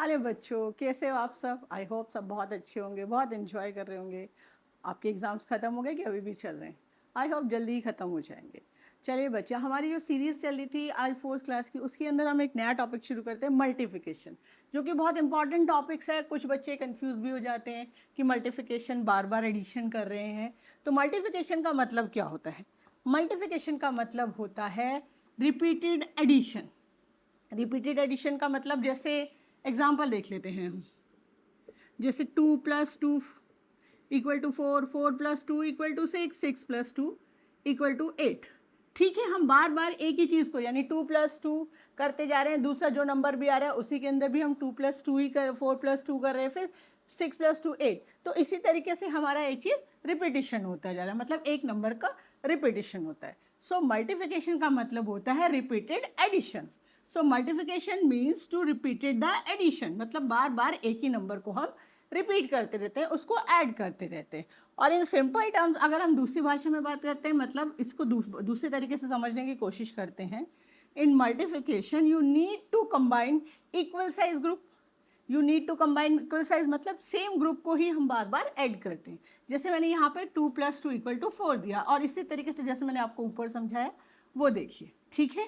अरे बच्चों, कैसे हो आप सब? आई होप सब बहुत अच्छे होंगे, बहुत एंजॉय कर रहे होंगे। आपके एग्ज़ाम्स ख़त्म हो गए कि अभी भी चल रहे हैं? आई होप जल्दी ही ख़त्म हो जाएंगे। चलिए बच्चे, हमारी जो सीरीज़ चल रही थी आज फोर्थ क्लास की, उसके अंदर हम एक नया टॉपिक शुरू करते हैं, मल्टीप्लिकेशन, जो कि बहुत इंपॉर्टेंट टॉपिक्स है। कुछ बच्चे कंफ्यूज भी हो जाते हैं कि मल्टीप्लिकेशन बार बार एडिशन कर रहे हैं। तो मल्टीप्लिकेशन का मतलब क्या होता है? मल्टीप्लिकेशन का मतलब होता है रिपीटेड एडिशन। रिपीटेड एडिशन का मतलब, जैसे एग्जाम्पल देख लेते हैं हम। जैसे 2 + 2 equal to 4, 4 + 2 equal to 6, 6 + 2 equal to 8। ठीक है, हम बार बार एक ही चीज़ को यानी 2 + 2 करते जा रहे हैं। दूसरा जो नंबर भी आ रहा है उसी के अंदर भी हम 2 + 2 ही कर 4 + 2 कर रहे हैं, फिर 6 + 2 8। तो इसी तरीके से हमारा एक चीज़ रिपीटिशन होता जा रहा है, मतलब एक नंबर का रिपीटिशन होता है। सो मल्टीप्लिकेशन का मतलब होता है repeated addition. So multiplication means to repeated the addition, मतलब बार बार एक ही नंबर को हम रिपीट करते रहते हैं, उसको ऐड करते रहते हैं। और इन सिंपल टर्म्स अगर हम दूसरी भाषा में बात करते हैं, मतलब इसको दूसरे तरीके से समझने की कोशिश करते हैं। In multiplication you need to combine equal size group. You need to combine equal size, मतलब सेम ग्रुप को ही हम बार बार ऐड करते हैं। जैसे मैंने यहाँ पे 2 + 2 इक्वल टू 4 दिया, और इसी तरीके से जैसे मैंने आपको ऊपर समझाया वो देखिए। ठीक है,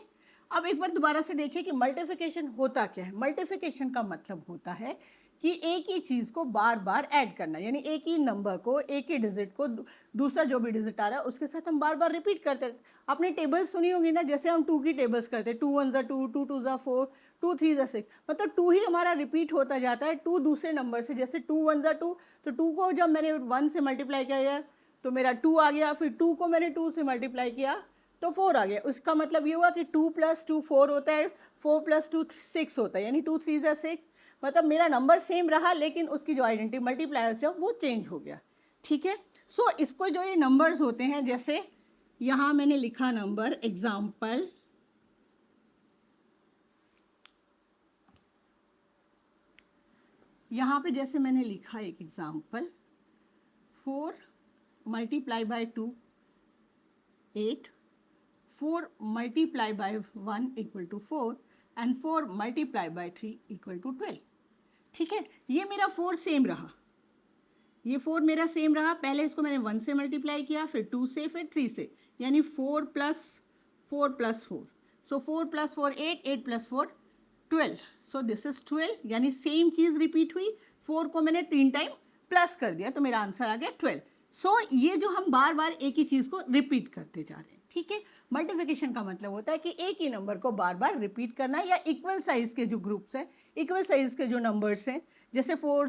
अब एक बार दोबारा से देखिए कि मल्टीप्लिकेशन होता क्या है। मल्टीप्लिकेशन का मतलब होता है कि एक ही चीज़ को बार बार ऐड करना, यानी एक ही नंबर को, एक ही डिजिट को दूसरा जो भी डिजिट आ रहा है उसके साथ हम बार बार रिपीट करते रहते। आपने टेबल्स सुनी होंगी ना, जैसे हम 2 की टेबल्स करते हैं, 2 × 1 = 2, 2 × 2 = 4, 2 × 3 = 6, मतलब 2 ही हमारा रिपीट होता जाता है। 2 दूसरे नंबर से, जैसे 2 × 1 = 2, तो 2 को जब मैंने 1 से मल्टीप्लाई किया तो मेरा 2 आ गया, फिर 2 को मैंने 2 से मल्टीप्लाई किया तो 4 आ गया। उसका मतलब ये हुआ कि 2 + 2 4 होता है, 4 + 2 6 होता है, यानी 2 × 3 = 6। मतलब मेरा नंबर सेम रहा, लेकिन उसकी जो आइडेंटिटी मल्टीप्लायर्स है वो चेंज हो गया। ठीक है, सो इसको जो ये नंबर्स होते हैं, जैसे यहाँ मैंने लिखा नंबर एग्जाम्पल, यहाँ पे जैसे मैंने लिखा एक एग्जाम्पल 4 × 2 8, 4 × 1 = 4 एंड 4 × 3 = 12। ठीक है, ये मेरा 4 सेम रहा, ये 4 मेरा सेम रहा। पहले इसको मैंने 1 से मल्टीप्लाई किया, फिर 2 से, फिर 3 से, यानी 4 + 4 + 4। सो 4 + 4 8, 8 + 4 12। सो दिस इज 12, यानी सेम चीज़ रिपीट हुई। 4 को मैंने 3 टाइम प्लस कर दिया तो मेरा आंसर आ गया 12। सो ये जो हम बार बार एक ही चीज़ को रिपीट करते जा रहे हैं। ठीक है, मल्टीप्लिकेशन का मतलब होता है कि एक ही नंबर को बार बार रिपीट करना, या इक्वल साइज के जो ग्रुप्स हैं, इक्वल साइज के जो नंबर्स हैं, जैसे 4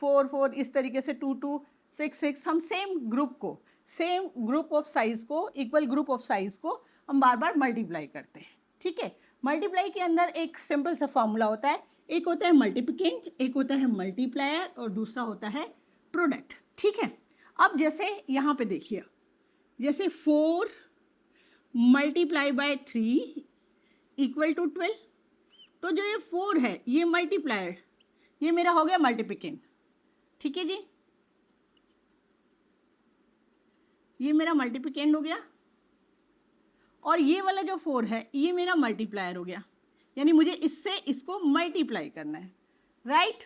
4 4, इस तरीके से 2 2 6 6, हम सेम ग्रुप को, सेम ग्रुप ऑफ साइज को, इक्वल ग्रुप ऑफ साइज को हम बार बार मल्टीप्लाई करते हैं। ठीक है, मल्टीप्लाई के अंदर एक सिंपल सा फॉर्मूला होता है। एक होता है मल्टीप्लिकेंट, एक होता है मल्टीप्लायर, और दूसरा होता है प्रोडक्ट। ठीक है, अब जैसे यहाँ पे देखिए, जैसे 4 × 3 = 12, तो जो ये 4 है ये मल्टीप्लायर, ये मेरा हो गया मल्टीप्लिकेंट। ठीक है जी, ये मेरा मल्टीप्लिकेंट हो गया, और ये वाला जो 4 है ये मेरा मल्टीप्लायर हो गया, यानी मुझे इससे इसको मल्टीप्लाई करना है, राइट।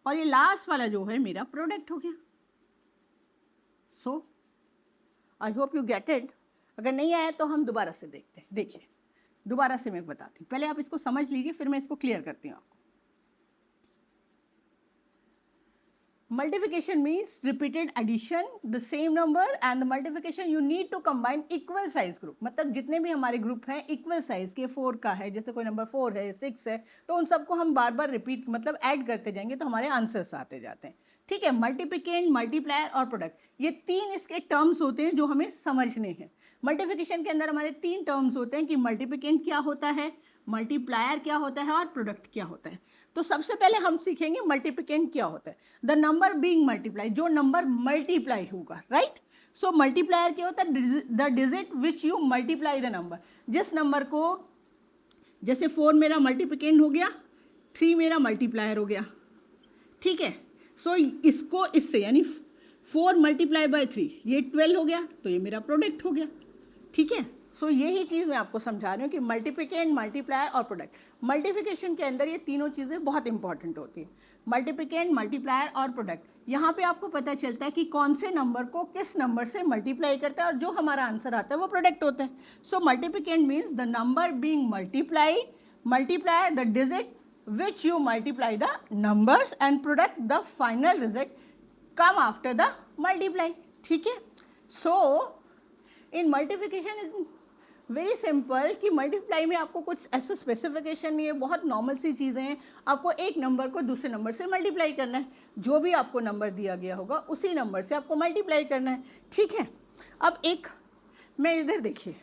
और ये लास्ट वाला जो है मेरा प्रोडक्ट हो गया। So I hope you get it. अगर नहीं आया तो हम दोबारा से देखते हैं। देखिए, दोबारा से मैं बताती हूँ, पहले आप इसको समझ लीजिए, फिर मैं इसको क्लियर करती हूँ आपको। Multiplication means repeated addition, the same number, and the multiplication you need to combine equal size group। मतलब जितने भी हमारे ग्रुप हैं इक्वल साइज के, 4 का है, जैसे कोई नंबर 4 है, 6 है, तो उन सबको हम बार बार रिपीट मतलब ऐड करते जाएंगे तो हमारे आंसर्स आते जाते हैं। ठीक है, मल्टीप्लिकेंट, मल्टीप्लायर और प्रोडक्ट, ये 3 इसके टर्म्स होते हैं जो हमें समझने हैं। मल्टीप्लिकेशन के अंदर हमारे 3 टर्म्स होते हैं कि मल्टीप्लिकेंट क्या होता है, मल्टीप्लायर क्या होता है, और प्रोडक्ट क्या होता है। तो सबसे पहले हम सीखेंगे मल्टीप्लिकेंट क्या होता है। द नंबर बीइंग मल्टीप्लाई, जो नंबर मल्टीप्लाई होगा, राइट। सो मल्टीप्लायर क्या होता है, the digit which you multiply the number, जिस नंबर को, जैसे 4 मेरा मल्टीप्लिकेंट हो गया, 3 मेरा मल्टीप्लायर हो गया। ठीक है, सो इसको इससे, यानी 4 × 3 ये 12 हो गया, तो ये मेरा प्रोडक्ट हो गया। ठीक है, सो यही चीज़ मैं आपको समझा रही हूँ कि मल्टीप्लिकेंड, मल्टीप्लायर और प्रोडक्ट। मल्टीप्लिकेशन के अंदर ये तीनों चीज़ें बहुत इंपॉर्टेंट होती हैं, मल्टीप्लिकेंड, मल्टीप्लायर और प्रोडक्ट। यहाँ पे आपको पता चलता है कि कौन से नंबर को किस नंबर से मल्टीप्लाई करता है और जो हमारा आंसर आता है वो प्रोडक्ट होता है। So multiplicand means the number being multiplied, multiplier the digit which you multiply the numbers and product the final result come after the multiply। ठीक है, so in multiplication is very simple कि multiply में आपको कुछ ऐसा specification नहीं है, बहुत नॉर्मल सी चीज़ें हैं। आपको एक नंबर को दूसरे नंबर से मल्टीप्लाई करना है, जो भी आपको नंबर दिया गया होगा उसी नंबर से आपको मल्टीप्लाई करना है। ठीक है, अब एक मैं इधर देखिए,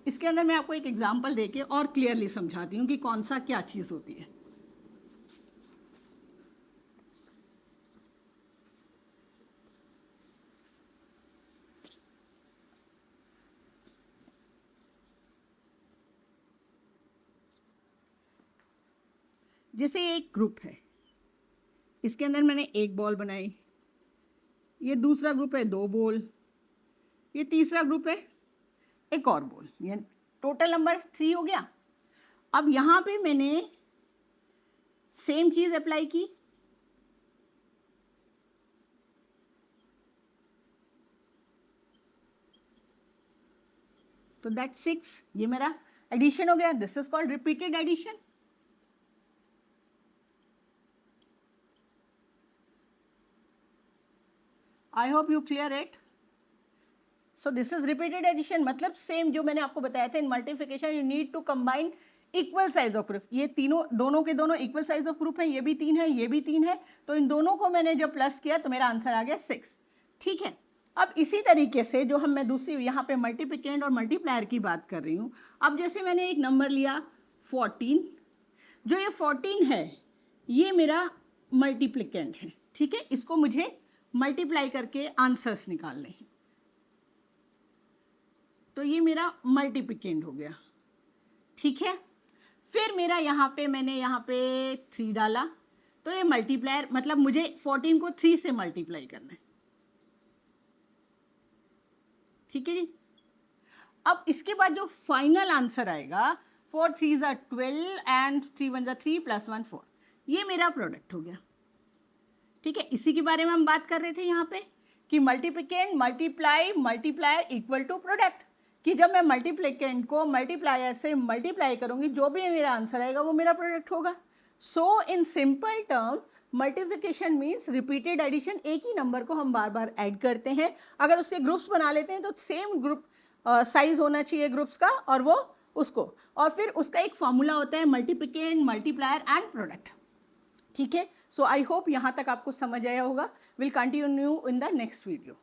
इसके अंदर मैं आपको एक एग्जांपल देके और क्लियरली समझाती हूँ कि कौन सा क्या चीज़ होती है। जैसे एक ग्रुप है, इसके अंदर मैंने एक बॉल बनाई, ये दूसरा ग्रुप है 2 बॉल, ये तीसरा ग्रुप है एक और बॉल, ये टोटल नंबर 3 हो गया। अब यहाँ पे मैंने सेम चीज़ अप्लाई की, तो दैट 6, ये मेरा एडिशन हो गया। This is called repeated addition. I hope you clear it. So this is repeated addition, मतलब सेम जो मैंने आपको बताया था in multiplication you need to combine equal size of group. ये तीनों दोनों के दोनों इक्वल साइज ऑफ ग्रुप हैं, ये भी 3 है, ये भी 3 है, तो इन दोनों को मैंने जब प्लस किया तो मेरा आंसर आ गया 6। ठीक है, अब इसी तरीके से जो मैं दूसरी यहाँ पे मल्टीप्लिकेंड और मल्टीप्लायर की बात कर रही हूँ। अब जैसे मैंने एक नंबर लिया 14, जो ये 14 है ये मेरा मल्टीप्लिकेंड है। ठीक है, इसको मुझे मल्टीप्लाई करके आंसर्स निकालने हैं, तो ये मेरा मल्टीप्लिकेंड हो गया। ठीक है, फिर मेरा मैंने यहाँ पे 3 डाला, तो ये मल्टीप्लायर, मतलब मुझे 14 को 3 से मल्टीप्लाई करना है। ठीक है जी, अब इसके बाद जो फाइनल आंसर आएगा 4 3 ज़ा 12 एंड 3 1 ज़ा 3 + 1 4, ये मेरा प्रोडक्ट हो गया। ठीक है, इसी के बारे में हम बात कर रहे थे यहाँ पे कि multiplicand, multiply, multiplier equal to product, कि जब मैं मल्टीप्लिकेंड को मल्टीप्लायर से मल्टीप्लाई करूंगी जो भी मेरा आंसर आएगा वो मेरा प्रोडक्ट होगा। So in simple term multiplication means repeated addition, एक ही नंबर को हम बार बार ऐड करते हैं। अगर उसके ग्रुप्स बना लेते हैं तो सेम ग्रुप साइज होना चाहिए ग्रुप्स का, और वो उसको, और फिर उसका एक फॉर्मूला होता है मल्टीप्लिकेंड, मल्टीप्लायर एंड प्रोडक्ट। ठीक है, सो आई होप यहाँ तक आपको समझ आया होगा। Will continue in the next video.